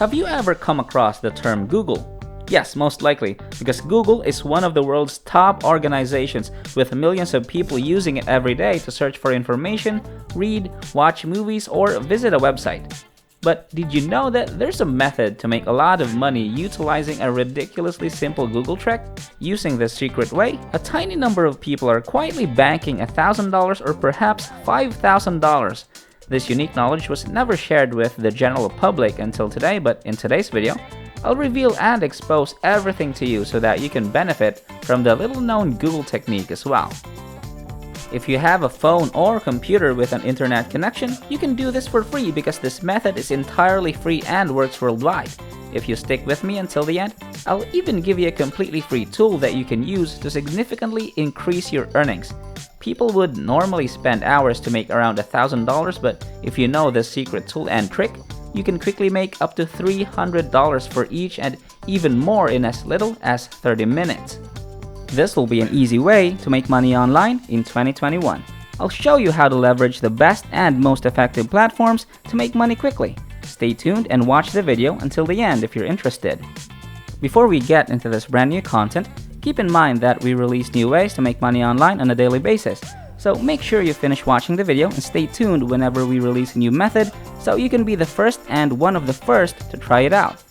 Have you ever come across the term Google? Yes, most likely, because Google is one of the world's top organizations with millions of people using it every day to search for information, read, watch movies, or visit a website. But did you know that there's a method to make a lot of money utilizing a ridiculously simple Google trick? Using this secret way, a tiny number of people are quietly banking $1,000 or perhaps $5,000. This unique knowledge was never shared with the general public until today, but in today's video, I'll reveal and expose everything to you so that you can benefit from the little-known Google technique as well. If you have a phone or computer with an internet connection, you can do this for free because this method is entirely free and works worldwide. If you stick with me until the end, I'll even give you a completely free tool that you can use to significantly increase your earnings. People would normally spend hours to make around $1,000, but if you know this secret tool and trick, you can quickly make up to $300 for each and even more in as little as 30 minutes. This will be an easy way to make money online in 2021. I'll show you how to leverage the best and most effective platforms to make money quickly. Stay tuned and watch the video until the end if you're interested. Before we get into this brand new content, keep in mind that we release new ways to make money online on a daily basis. So make sure you finish watching the video and stay tuned whenever we release a new method so you can be the first and one of the first to try it out.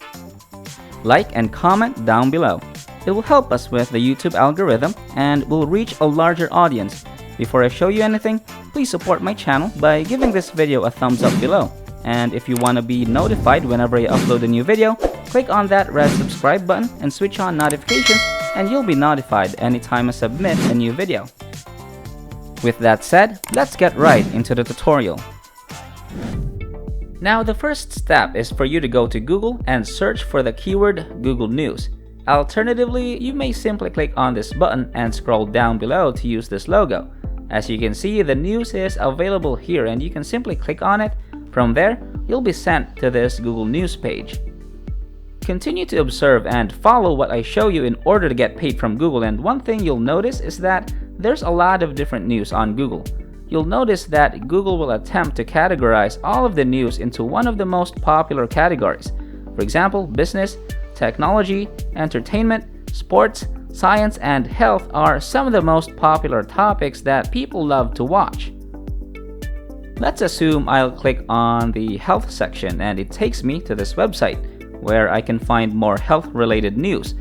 Like and comment down below. It will help us with the YouTube algorithm and will reach a larger audience. Before I show you anything, please support my channel by giving this video a thumbs up below. And if you want to be notified whenever I upload a new video, click on that red subscribe button and switch on notifications and you'll be notified anytime I submit a new video. With that said, let's get right into the tutorial. Now the first step is for you to go to Google and search for the keyword Google News. Alternatively, you may simply click on this button and scroll down below to use this logo. As you can see, the news is available here and you can simply click on it. From there, you'll be sent to this Google News page. Continue to observe and follow what I show you in order to get paid from Google, and one thing you'll notice is that there's a lot of different news on Google. You'll notice that Google will attempt to categorize all of the news into one of the most popular categories. For example, business, technology, entertainment, sports, science, and health are some of the most popular topics that people love to watch. Let's assume I'll click on the health section and it takes me to this website where I can find more health-related news.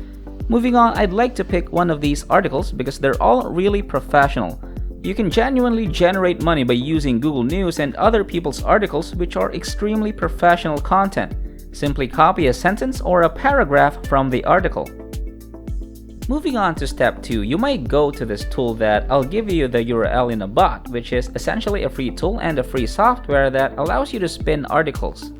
Moving on, I'd like to pick one of these articles because they're all really professional. You can genuinely generate money by using Google News and other people's articles, which are extremely professional content. Simply copy a sentence or a paragraph from the article. Moving on to step 2, you might go to this tool that I'll give you the URL in a bot, which is essentially a free tool and a free software that allows you to spin articles.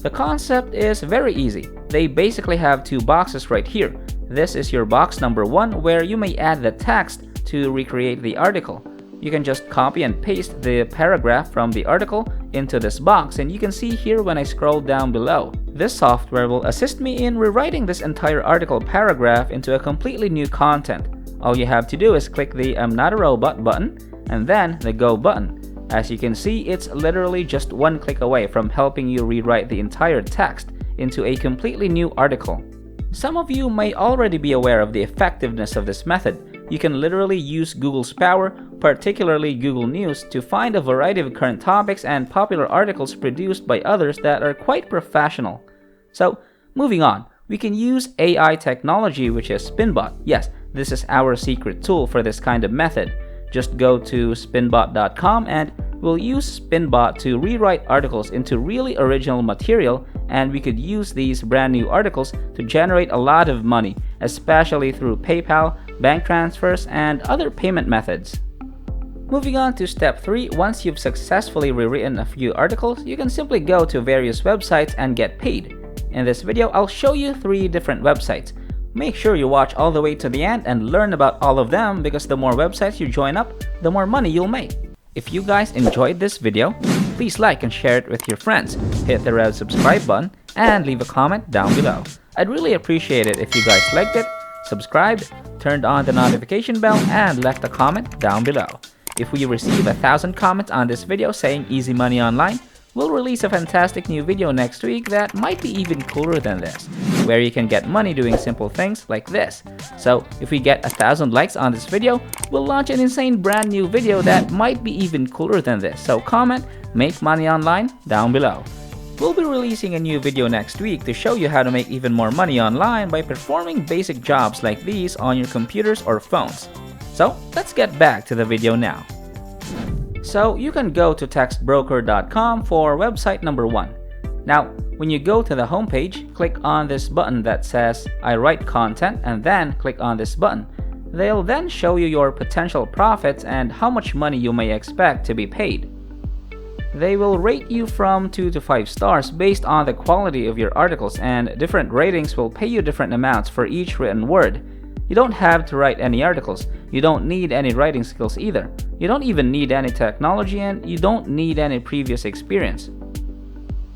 The concept is very easy. They basically have two boxes right here. This is your box number 1 where you may add the text to recreate the article. You can just copy and paste the paragraph from the article into this box, and you can see here when I scroll down below. This software will assist me in rewriting this entire article paragraph into a completely new content. All you have to do is click the I'm not a robot button and then the go button. As you can see, it's literally just one click away from helping you rewrite the entire text into a completely new article. Some of you may already be aware of the effectiveness of this method. You can literally use Google's power, particularly Google News, to find a variety of current topics and popular articles produced by others that are quite professional. So, moving on, we can use AI technology, which is Spinbot. Yes, this is our secret tool for this kind of method. Just go to spinbot.com and we'll use Spinbot to rewrite articles into really original material, and we could use these brand new articles to generate a lot of money, especially through PayPal, bank transfers, and other payment methods. Moving on to step 3, once you've successfully rewritten a few articles, you can simply go to various websites and get paid. In this video, I'll show you 3 different websites. Make sure you watch all the way to the end and learn about all of them, because the more websites you join up, the more money you'll make. If you guys enjoyed this video, please like and share it with your friends, hit the red subscribe button, and leave a comment down below. I'd really appreciate it if you guys liked it, subscribed, turned on the notification bell, and left a comment down below. If we receive 1,000 comments on this video saying easy money online, we'll release a fantastic new video next week that might be even cooler than this, where you can get money doing simple things like this. So if we get 1,000 likes on this video, we'll launch an insane brand new video that might be even cooler than this. So comment, make money online down below. We'll be releasing a new video next week to show you how to make even more money online by performing basic jobs like these on your computers or phones. So let's get back to the video now. So you can go to textbroker.com for website number 1. Now, when you go to the homepage, click on this button that says I write content and then click on this button. They'll then show you your potential profits and how much money you may expect to be paid. They will rate you from 2 to 5 stars based on the quality of your articles, and different ratings will pay you different amounts for each written word. You don't have to write any articles, you don't need any writing skills either, you don't even need any technology, and you don't need any previous experience.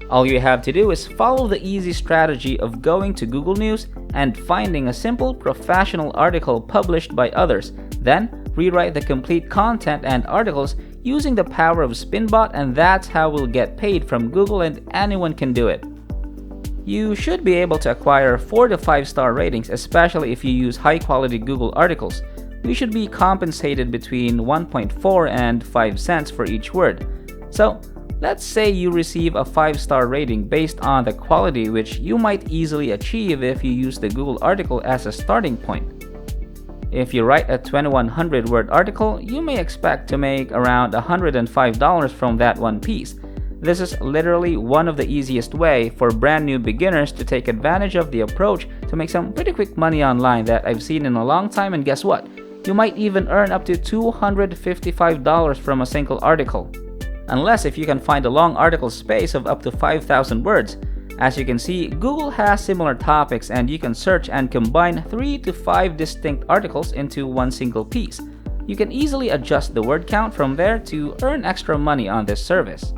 All you have to do is follow the easy strategy of going to Google News and finding a simple professional article published by others, then rewrite the complete content and articles using the power of Spinbot, and that's how we'll get paid from Google, and anyone can do it. You should be able to acquire 4 to 5 star ratings, especially if you use high quality Google articles. We should be compensated between 1.4 and 5 cents for each word. So let's say you receive a 5-star rating based on the quality, which you might easily achieve if you use the Google article as a starting point. If you write a 2100 word article, you may expect to make around $105 from that one piece. This is literally one of the easiest way for brand new beginners to take advantage of the approach to make some pretty quick money online that I've seen in a long time, and guess what? You might even earn up to $255 from a single article. Unless if you can find a long article space of up to 5,000 words. As you can see, Google has similar topics and you can search and combine 3 to 5 distinct articles into one single piece. You can easily adjust the word count from there to earn extra money on this service.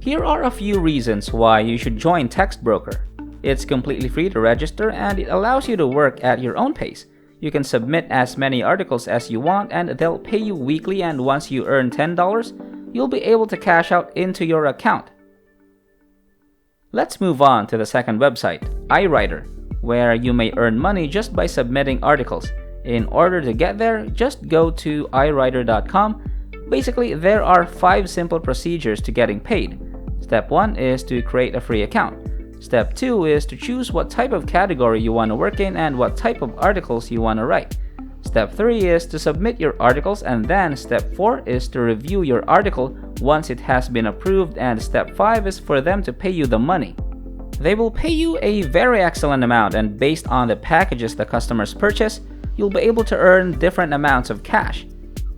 Here are a few reasons why you should join TextBroker. It's completely free to register and it allows you to work at your own pace. You can submit as many articles as you want and they'll pay you weekly, and once you earn $10, you'll be able to cash out into your account. Let's move on to the second website, iWriter, where you may earn money just by submitting articles. In order to get there, just go to iWriter.com. Basically, there are 5 simple procedures to getting paid. Step 1 is to create a free account. Step 2 is to choose what type of category you want to work in and what type of articles you want to write. Step 3 is to submit your articles, and then Step 4 is to review your article once it has been approved, and Step 5 is for them to pay you the money. They will pay you a very excellent amount, and based on the packages the customers purchase, you'll be able to earn different amounts of cash.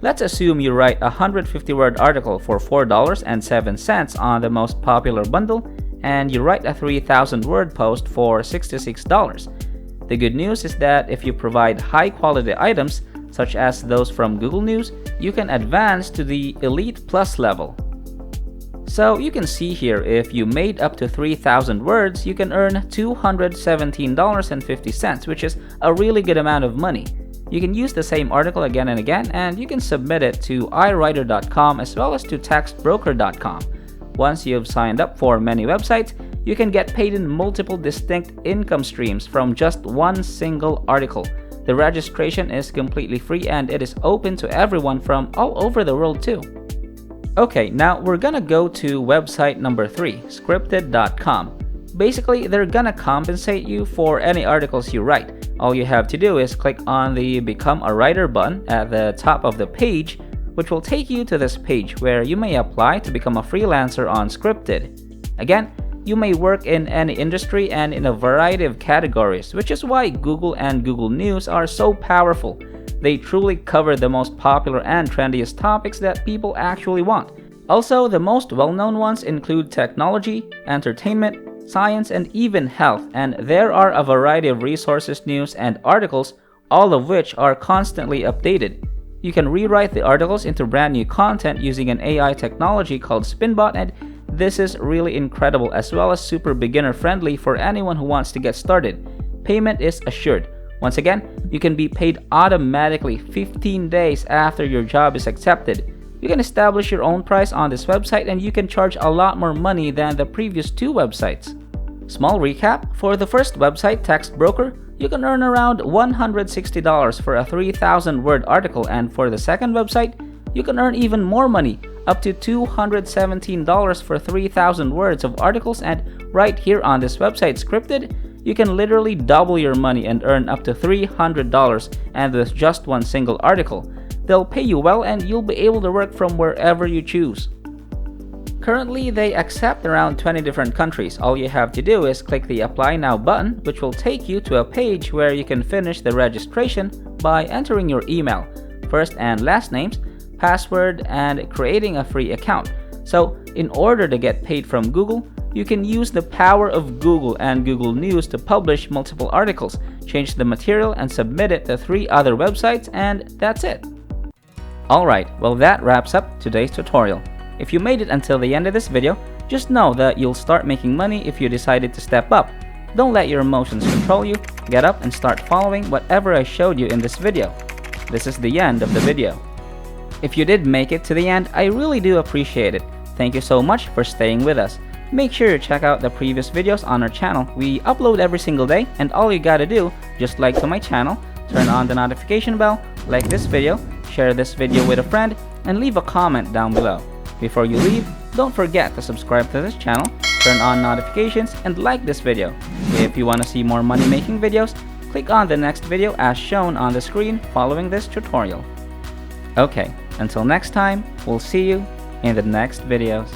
Let's assume you write a 150-word article for $4.07 on the most popular bundle, and you write a 3,000-word post for $66. The good news is that if you provide high-quality items, such as those from Google News, you can advance to the Elite Plus level. So you can see here, if you made up to 3,000 words, you can earn $217.50, which is a really good amount of money. You can use the same article again and again, and you can submit it to iWriter.com as well as to TextBroker.com. Once you've signed up for many websites, you can get paid in multiple distinct income streams from just one single article. The registration is completely free and it is open to everyone from all over the world too. Okay, now we're gonna go to website number 3, scripted.com. Basically, they're gonna compensate you for any articles you write. All you have to do is click on the Become a Writer button at the top of the page, which will take you to this page where you may apply to become a freelancer on Scripted. Again, you may work in any industry and in a variety of categories, which is why Google and Google News are so powerful. They truly cover the most popular and trendiest topics that people actually want. Also, the most well-known ones include technology, entertainment, science, and even health, and there are a variety of resources, news, and articles, all of which are constantly updated. You can rewrite the articles into brand new content using an AI technology called Spinbot, and this is really incredible as well as super beginner friendly for anyone who wants to get started. Payment is assured. Once again, you can be paid automatically 15 days after your job is accepted. You can establish your own price on this website and you can charge a lot more money than the previous two websites. Small recap, for the first website, Text Broker, you can earn around $160 for a 3,000 word article, and for the second website, you can earn even more money, up to $217 for 3,000 words of articles, and right here on this website, Scripted, you can literally double your money and earn up to $300, and with just one single article. They'll pay you well and you'll be able to work from wherever you choose. Currently, they accept around 20 different countries. All you have to do is click the Apply Now button, which will take you to a page where you can finish the registration by entering your email, first and last names, password, and creating a free account. So, in order to get paid from Google, you can use the power of Google and Google News to publish multiple articles, change the material, and submit it to 3 other websites, and that's it. Alright, well that wraps up today's tutorial. If you made it until the end of this video, just know that you'll start making money if you decided to step up. Don't let your emotions control you. Get up and start following whatever I showed you in this video. This is the end of the video. If you did make it to the end, I really do appreciate it. Thank you so much for staying with us. Make sure to check out the previous videos on our channel. We upload every single day, and all you gotta do, just like to my channel, turn on the notification bell, like this video, share this video with a friend, and leave a comment down below. Before you leave, don't forget to subscribe to this channel, turn on notifications, and like this video. If you want to see more money making videos, click on the next video as shown on the screen following this tutorial. Okay, until next time, we'll see you in the next videos.